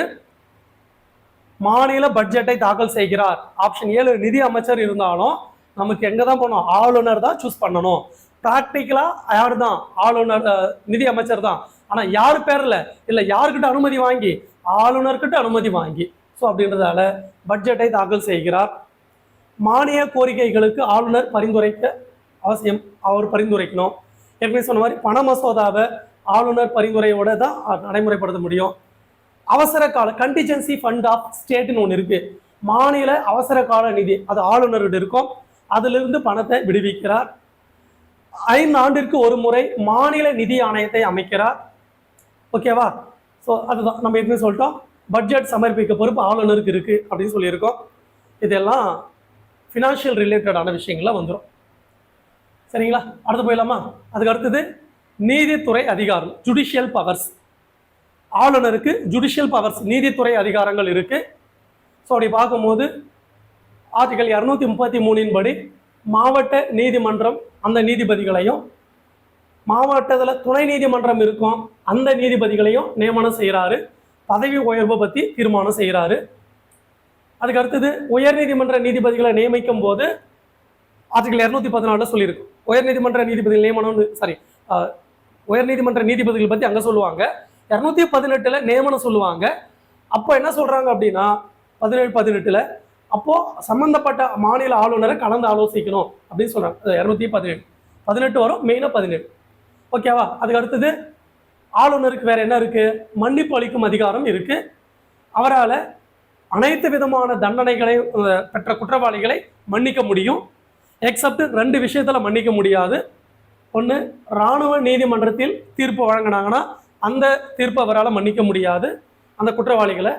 மாநில பட்ஜெட்டை தாக்கல் செய்கிறார், ஆப்ஷன் 7 நிதி அமைச்சர் இருந்தாலும் நமக்கு எங்க தான் போகணும்? ஆளுநர் தான் சூஸ் பண்ணணும். ப்ராக்டிக்கலா யாரு தான்? ஆளுநர், நிதி அமைச்சர் தான். ஆனால் யார் பேர்ல இல்லை, யாருக்கிட்ட அனுமதி வாங்கி? ஆளுநர்கிட்ட அனுமதி வாங்கி. ஸோ அப்படின்றதால பட்ஜெட்டை தாக்கல் செய்கிறார். மானிய கோரிக்கைகளுக்கு ஆளுநர் பரிந்துரைக்க அவசியம், அவர் பரிந்துரைக்கணும். ஏற்கனவே சொன்ன மாதிரி பண மசோதாவை ஆளுநர் பரிந்துரையோட தான் நடைமுறைப்படுத்த முடியும். அவசர கால கண்டிஜென்சி ஃபண்ட் ஆஃப் ஸ்டேட்னு ஒன்று இருக்கு. மாநில அவசர கால நிதி, அது ஆளுநர்கிட்ட இருக்கும். அதிலிருந்து பணத்தை விடுவிக்கிறார். 5 ஆண்டிற்கு ஒரு முறை மாநில நிதி ஆணையத்தை அமைக்கிறார். ஓகேவா? ஸோ அதுதான் நம்ம ஏற்கனவே சொல்லிட்டோம். பட்ஜெட் சமர்ப்பிக்க பொறுப்பு ஆளுநருக்கு இருக்கு அப்படின்னு சொல்லியிருக்கோம். இதெல்லாம் ஃபினான்ஷியல் ரிலேட்டடான விஷயங்கள்லாம் வந்துடும். சரிங்களா? அடுத்து போயிடலாமா? அதுக்கு அடுத்தது நீதித்துறை அதிகாரம், ஜுடிஷியல் பவர்ஸ். ஆளுநருக்கு ஜுடிஷியல் பவர்ஸ், நீதித்துறை அதிகாரங்கள் இருக்கு. ஸோ அப்படி பார்க்கும்போது ஆர்டிகல் 233 படி மாவட்ட நீதிமன்றம் அந்த நீதிபதிகளையும், மாவட்டத்தில் துணை நீதிமன்றம் இருக்கும் அந்த நீதிபதிகளையும் நியமனம் செய்கிறாரு. பதவி உயர்வை பற்றி தீர்மானம் செய்கிறாரு. அதுக்கு அடுத்தது உயர்நீதிமன்ற நீதிபதிகளை நியமிக்கும் போது ஆர்டிகல் 214 சொல்லியிருக்கும். உயர்நீதிமன்ற நீதிபதிகள் நியமனம், உயர்நீதிமன்ற நீதிபதிகள் பற்றி அங்கே சொல்லுவாங்க. 218 நியமனம் சொல்லுவாங்க. அப்போ என்ன சொல்றாங்க அப்படின்னா 17-18 அப்போ சம்பந்தப்பட்ட மாநில ஆளுநரை கலந்து ஆலோசிக்கணும் அப்படின்னு சொல்றாங்க. 217 வரும், மெயினா 17. ஓகேவா? அதுக்கு அடுத்தது ஆளுநருக்கு வேற என்ன இருக்கு? மன்னிப்பு அளிக்கும் அதிகாரம் இருக்கு. அவரால் அனைத்து விதமான தண்டனைகளை பெற்ற குற்றவாளிகளை மன்னிக்க முடியும். எக்ஸப்ட் 2 விஷயத்துல மன்னிக்க முடியாது. ஒன்று, இராணுவ நீதிமன்றத்தில் தீர்ப்பு வழங்கினாங்கன்னா அந்த தீர்ப்பை அவரால் மன்னிக்க முடியாது அந்த குற்றவாளிகளை.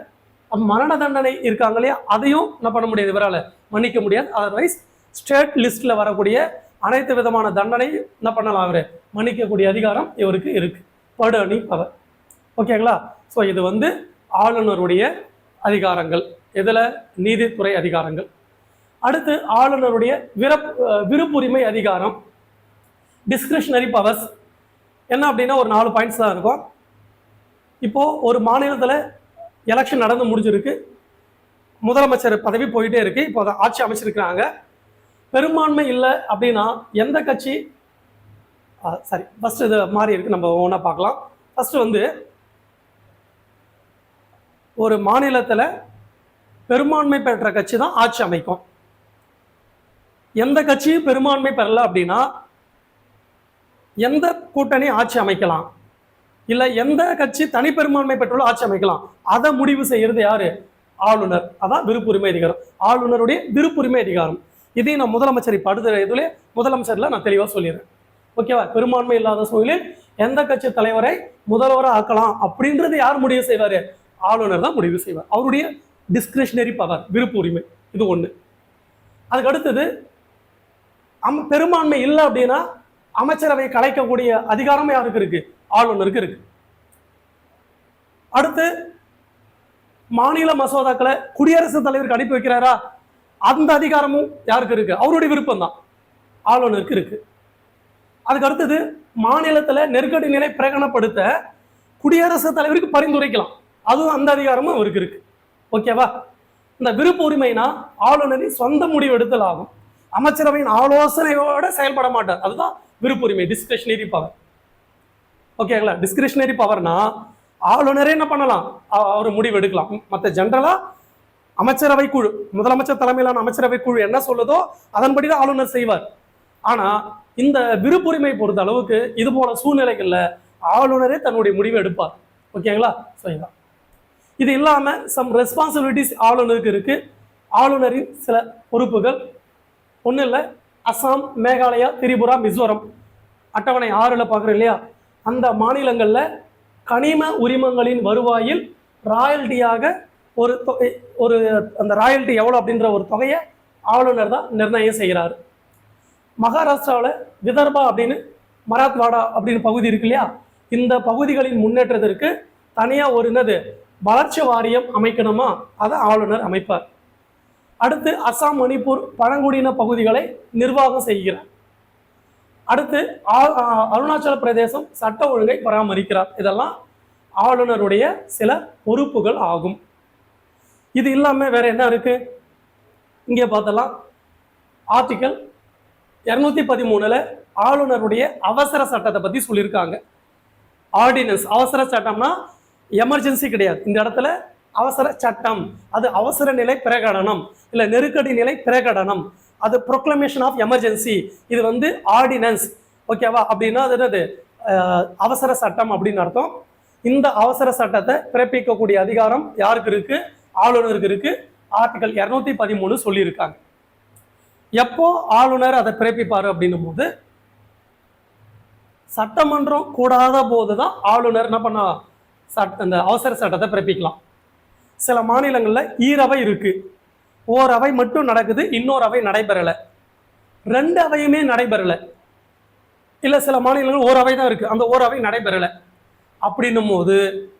மரண தண்டனை இருக்காங்க இல்லையா, அதையும் என்ன பண்ண முடியாது, இவரால் மன்னிக்க முடியாது. அதர்வைஸ் ஸ்டேட் லிஸ்ட்ல வரக்கூடிய அனைத்து விதமான தண்டனை என்ன பண்ணலாம், அவரு மன்னிக்கக்கூடிய அதிகாரம் இவருக்கு இருக்கு. Burdening power. ஓகேங்களா? ஸோ இது வந்து ஆளுநருடைய அதிகாரங்கள். இதில் நீதித்துறை அதிகாரங்கள். அடுத்து ஆளுநருடைய விருப்புரிமை அதிகாரம், டிஸ்கிரிஷனரி பவர்ஸ். என்ன அப்படின்னா ஒரு 4 பாயிண்ட்ஸ் தான் இருக்கும். இப்போ ஒரு மாநிலத்தில் எலெக்ஷன் நடந்து முடிஞ்சிருக்கு, முதலமைச்சர் பதவி போயிட்டே இருக்கு, இப்போ ஆட்சி அமைச்சிருக்கிறாங்க. பெரும்பான்மை இல்லை அப்படின்னா எந்த கட்சி சரி ஃபர்ஸ்ட் இது மாறி இருக்கு, நம்ம ஒன்றா பார்க்கலாம். ஃபர்ஸ்ட் வந்து ஒரு மாநிலத்தில் பெரும்பான்மை பெற்ற கட்சி தான் ஆட்சி அமைக்கும். எந்த கட்சியும் பெரும்பான்மை பெறல அப்படின்னா எந்த கூட்டணி ஆட்சி அமைக்கலாம், இல்லை எந்த கட்சி தனிப்பெரும்பான்மை பெற்றுள்ள ஆட்சி அமைக்கலாம், அதை முடிவு செய்யறது யாரு? ஆளுநர். அதான் விருப்புரிமை அதிகாரம், ஆளுநருடைய விருப்புரிமை அதிகாரம். இதையும் நான் முதலமைச்சர் இப்போ அடுத்த இதுல முதலமைச்சர்ல நான் தெளிவாக சொல்லிடுறேன். ஓகேவா? பெரும்பான்மை இல்லாத சூழலில் எந்த கட்சி தலைவரை முதல்வராக ஆக்கலாம் அப்படின்றது யார் முடிவு செய்வாரு? ஆளுநர் தான் முடிவு செய்வார். அவருடைய டிஸ்கிரிஷனரி பவர், விருப்பு உரிமை. இது ஒண்ணு. அதுக்கு அடுத்தது பெரும்பான்மை இல்லை அப்படின்னா அமைச்சரவை கலைக்கக்கூடிய அதிகாரம் யாருக்கு இருக்கு? ஆளுநருக்கு இருக்கு. அடுத்து மாநில மசோதாக்களை குடியரசுத் தலைவருக்கு அனுப்பி வைக்கிறாரா, அந்த அதிகாரமும் யாருக்கு இருக்கு? அவருடைய விருப்பம் தான், ஆளுநருக்கு இருக்கு. அதுக்கு அடுத்தது மாநிலத்துல நெருக்கடி நிலை பிரகடனப்படுத்த குடியரசுத் தலைவருக்கு பரிந்துரைக்கலாம், அதுவும் அந்த அதிகாரமும் அவருக்கு இருக்கு. ஓகேவா? இந்த விருப்ப உரிமைனா ஆளுநரின் சொந்த முடிவு எடுத்தல் ஆகும், அமைச்சரவையின் ஆலோசனையோட செயல்பட மாட்டார். அதுதான் விருப்புரிமை, டிஸ்கிரிஷனரி பவர். ஓகேங்களா? டிஸ்கிரிஷனரி பவர்னா ஆளுநரே என்ன பண்ணலாம், அவர் முடிவு எடுக்கலாம். மற்ற ஜென்ரலா அமைச்சரவை குழு, முதலமைச்சர் தலைமையிலான அமைச்சரவை குழு என்ன சொல்லுதோ அதன்படிதான் ஆளுநர் செய்வார். ஆனா இந்த விருப்புரிமை பொறுத்த அளவுக்கு இது போல சூழ்நிலைகள்ல ஆளுநரே தன்னுடைய முடிவை எடுப்பார். ஓகேங்களா? செய்யலாம். இது இல்லாம சம் ரெஸ்பான்சிபிலிட்டிஸ் ஆளுநருக்கு இருக்கு. ஆளுநரின் சில பொறுப்புகள் ஒன்றும் இல்லை, அசாம், மேகாலயா, திரிபுரா, மிசோரம் அட்டவணை 6ல் பார்க்குறோம் இல்லையா, அந்த மாநிலங்களில் கனிம உரிமங்களின் வருவாயில் ராயல்ட்டியாக ஒரு அந்த ராயல்ட்டி எவ்வளோ அப்படின்ற ஒரு தொகையை ஆளுநர் தான் நிர்ணயம் செய்கிறார். மகாராஷ்டிராவில் விதர்பா அப்படின்னு மராத்வாடா அப்படின்னு பகுதி இருக்கு இல்லையா, இந்த பகுதிகளின் முன்னேற்றத்திற்கு தனியாக ஒரு என்னது வளர்ச்சி வாரியம் அமைக்கணுமா, அதை ஆளுநர் அமைப்பார். அடுத்து அசாம், மணிப்பூர் பழங்குடியின பகுதிகளை நிர்வாகம் செய்கிறார். அடுத்து அருணாச்சல பிரதேசம் சட்ட ஒழுங்கை பராமரிக்கிறார். இதெல்லாம் ஆளுநருடைய சில பொறுப்புகள் ஆகும். இது இல்லாம வேற என்ன இருக்கு இங்கே பார்த்தலாம். ஆர்டிகல் 213 ஆளுநருடைய அவசர சட்டத்தை பத்தி சொல்லியிருக்காங்க. ஆர்டினன்ஸ், அவசர சட்டம்னா எமர்ஜென்சி கிடையாது. இந்த இடத்துல அவசர சட்டம், அது அவசர நிலை பிரகடனம், இல்லை நெருக்கடி நிலை பிரகடனம், அது ப்ரொக்ளமேஷன் ஆஃப் எமர்ஜென்சி. இது வந்து ஆர்டினன்ஸ். ஓகேவா? அப்படின்னா அது என்னது, அவசர சட்டம் அப்படின்னு அர்த்தம். இந்த அவசர சட்டத்தை பிறப்பிக்கக்கூடிய அதிகாரம் யாருக்கு இருக்கு? ஆளுநருக்கு இருக்கு. ஆர்டிகல் 213 சொல்லியிருக்காங்க. எப்போ ஆளுநர் அதை பிறப்பிப்பாரு அப்படின்னும் போது, சட்டமன்றம் கூடாத போதுதான் ஆளுநர் என்ன பண்ண இந்த அவசர சட்டத்தை பிறப்பிக்கலாம். சில மாநிலங்களில் ஈரவை இருக்கு, ஓரவை மட்டும் நடக்குது, இன்னொரு அவை நடைபெறல, 2 அவையுமே நடைபெறல. இல்ல சில மாநிலங்கள் ஓரவை தான் இருக்கு, அந்த ஓரவை நடைபெறல. அப்படின்னும் போது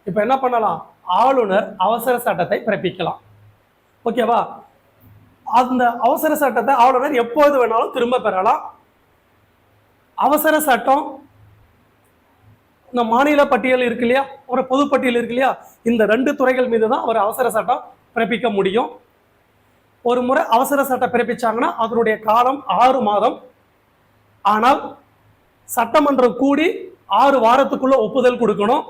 இப்ப என்ன பண்ணலாம், ஆளுநர் அவசர சட்டத்தை பிறப்பிக்கலாம். ஓகேவா? அந்த அவசர சட்டத்தை ஆளுநர் எப்போது வேணாலும் திரும்ப பெறலாம். அவசர சட்டம் இந்த மாநில பட்டியல் இருக்கு இல்லையா, ஒரு பொதுப்பட்டியல் இருக்கு இல்லையா, இந்த 2 துறைகள் மீது தான் ஒரு அவசர சட்டம் பிறப்பிக்க முடியும். ஒரு முறை அவசர சட்டம் பிறப்பிச்சாங்கன்னா அதனுடைய காலம் 6 மாதம். ஆனால் சட்டமன்றம் கூடி 6 வாரத்துக்குள்ள ஒப்புதல் கொடுக்கணும்.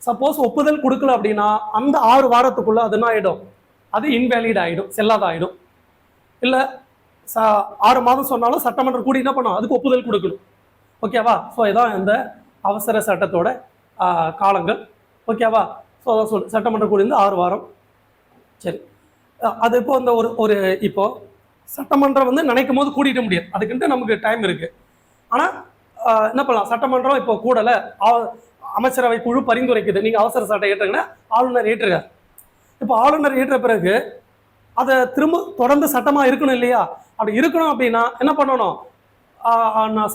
சப்போஸ் ஒப்புதல் கொடுக்கல அப்படின்னா அந்த 6 வாரத்துக்குள்ள அது என்ன ஆயிடும், அது இன்வேலிட் ஆயிடும், செல்லாத ஆயிடும். இல்ல 6 மாதம் சொன்னாலும் சட்டமன்றம் கூடி என்ன பண்ணும், அதுக்கு ஒப்புதல் கொடுக்கணும். ஓகேவா? ஸோ இதான் இந்த அவசர சட்டத்தோட காலங்கள். ஓகேவா? ஸோ அதான் சட்டமன்றம் கூடி 6 வாரம். சரி, அது இப்போ இந்த ஒரு இப்போ சட்டமன்றம் வந்து நினைக்கும் போது கூட்டிட முடியாது, அதுக்குன்ட்டு நமக்கு டைம் இருக்கு. ஆனால் என்ன பண்ணலாம், சட்டமன்றம் இப்போ கூடலை, அமைச்சரவை குழு பரிந்துரைக்குது, நீங்கள் அவசர சட்டம் ஏற்றுங்கன்னா ஆளுநர் ஏற்றுறார். இப்போ ஆளுநர் ஏற்ற பிறகு அதை திரும்ப தொடர்ந்து சட்டமாக இருக்கணும் இல்லையா? அப்படி இருக்கணும் அப்படின்னா என்ன பண்ணணும்,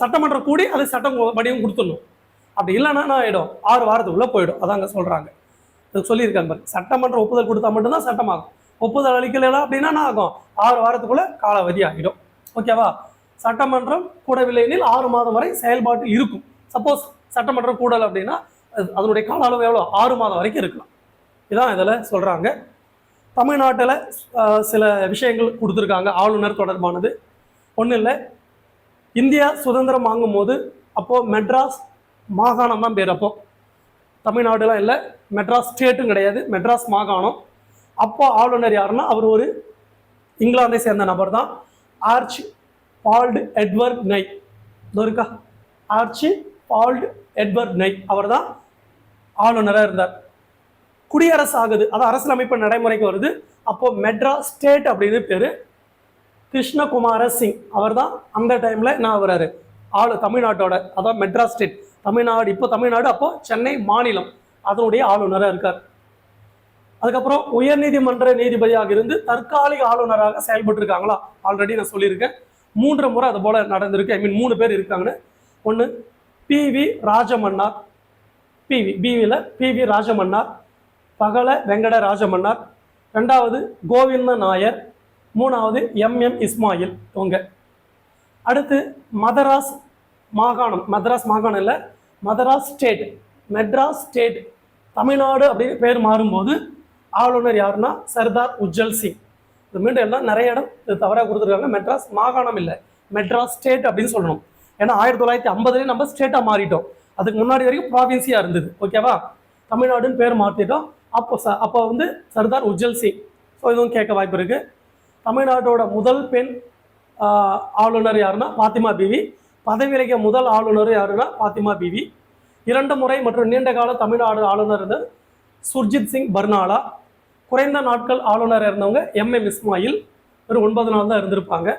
சட்டமன்றம் கூடி அது சட்டம் வடிவம் கொடுத்துடணும். அப்படி இல்லைன்னா என்ன ஆகிடும், 6 வாரத்துக்குள்ளே போயிடும். அதாங்க சொல்கிறாங்க, இது சொல்லியிருக்காங்க பாரு. சட்டமன்றம் ஒப்புதல் கொடுத்தா மட்டும்தான் சட்டமாகும். ஒப்புதல் அளிக்கல அப்படின்னா என்ன ஆகும், 6 வாரத்துக்குள்ள காலாவதி ஆகிடும். ஓகேவா? சட்டமன்றம் கூடவில்லை எனில் 6 மாதம் வரை செயல்பாட்டில் இருக்கும். சப்போஸ் சட்டமன்றம் கூடலை அப்படின்னா அதனுடைய கால அளவு எவ்வளோ, 6 மாதம் வரைக்கும் இருக்கலாம். இதான் இதில் சொல்கிறாங்க. தமிழ்நாட்டில் சில விஷயங்கள் கொடுத்துருக்காங்க ஆளுநர் தொடர்பானது. ஒன்றும் இல்லை, இந்தியா சுதந்திரம் வாங்கும்போது அப்போது மெட்ராஸ் மாகாணம் தான் பேர். அப்போது தமிழ்நாடுலாம் இல்லை, மெட்ராஸ் ஸ்டேட்டும் கிடையாது, மெட்ராஸ் மாகாணம். அப்போ ஆளுநர் யாருன்னா அவர் ஒரு இங்கிலாந்தை சேர்ந்த நபர் தான், ஆர்ச் பால்டு எட்வர்ட் நை. இருக்கா, ஆர்ச் பால்டு எட்வர்ட் நை, அவர் தான் ஆளுநராக இருந்தார். குடியரசு ஆகுது, அது அரசியலமைப்பு நடைமுறைக்கு வருது. அப்போ மெட்ராஸ் ஸ்டேட் அப்படின்னு பேர். கிருஷ்ணகுமார சிங் அவர் தான் அந்த டைமில் என்ன ஆகுறாரு, தமிழ்நாட்டோட, அதான் மெட்ராஸ் ஸ்டேட், தமிழ்நாடு இப்போ தமிழ்நாடு, அப்போ சென்னை மாநிலம், அதனுடைய ஆளுநராக இருக்கார். அதுக்கப்புறம் உயர்நீதிமன்ற நீதிபதியாக இருந்து தற்காலிக ஆளுநராக செயல்பட்டு இருக்காங்களா, ஆல்ரெடி நான் சொல்லியிருக்கேன். 3 முறை அது போல நடந்திருக்கு. 3 பேர் இருக்காங்கன்னு. ஒன்று PV ராஜமன்னார், பிவியில் PV ராஜமன்னார், பகல வெங்கட ராஜமன்னார், 2வது கோவிந்த நாயர், 3வது MM இஸ்மாயில் இவங்க. அடுத்து மதராஸ் மாகாணம், மதராஸ் மாகாணம் இல்லை, மதராஸ் ஸ்டேட், மெட்ராஸ் ஸ்டேட், தமிழ்நாடு அப்படின்னு பேர் மாறும்போது ஆளுநர் யாருன்னா சர்தார் உஜ்ஜல் சிங். இது மீண்டும் எல்லாம் நிறைய இடம் இது தவறாக கொடுத்துருக்காங்க. மெட்ராஸ் மாகாணம் இல்லை, மெட்ராஸ் ஸ்டேட் அப்படின்னு சொல்லணும். ஏன்னா 1950 நம்ம ஸ்டேட்டாக மாறிட்டோம். அதுக்கு முன்னாடி வரைக்கும் ப்ராவின்ஸியாக இருந்தது. ஓகேவா, தமிழ்நாடுன்னு பேர் மாற்றிட்டோம். அப்போ வந்து சர்தார் உஜ்ஜல் சிங். ஸோ இதுவும் கேட்க வாய்ப்பு இருக்குது. தமிழ்நாட்டோட முதல் பெண் ஆளுநர் யாருன்னா பாத்திமா பிவி. பதவி விலகிய முதல் ஆளுநர் யாருன்னா பாத்திமா பிவி. 2 முறை மற்றும் நீண்ட கால தமிழ்நாடு ஆளுநர் இருந்தது சுர்ஜித் சிங் பர்னாலா. குறைந்த நாட்கள் ஆளுநர் இருந்தவங்க MM இஸ்மாயில், ஒரு 9 நாள் தான் இருந்திருப்பாங்க.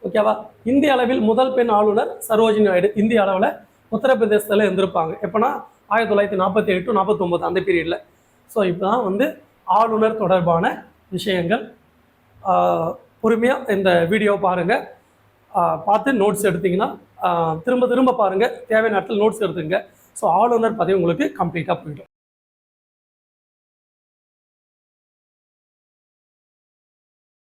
ஓகேவா, இந்திய அளவில் முதல் பெண் ஆளுநர் சரோஜினி நாயுடு. இந்திய அளவில் உத்தரப்பிரதேசத்தில் இருந்திருப்பாங்க. எப்போனா 1948 to 49 அந்த பீரியடில். ஸோ இப்போ தான் வந்து ஆளுநர் தொடர்பான விஷயங்கள். பொறுமையாக இந்த வீடியோ பாருங்கள், பார்த்து நோட்ஸ் எடுத்திங்கன்னா திரும்ப திரும்ப பாருங்கள், தேவையான இடத்துல நோட்ஸ் எடுத்துங்க. ஸோ ஆளுநர் பதவி உங்களுக்கு கம்ப்ளீட்டாக போயிடும்.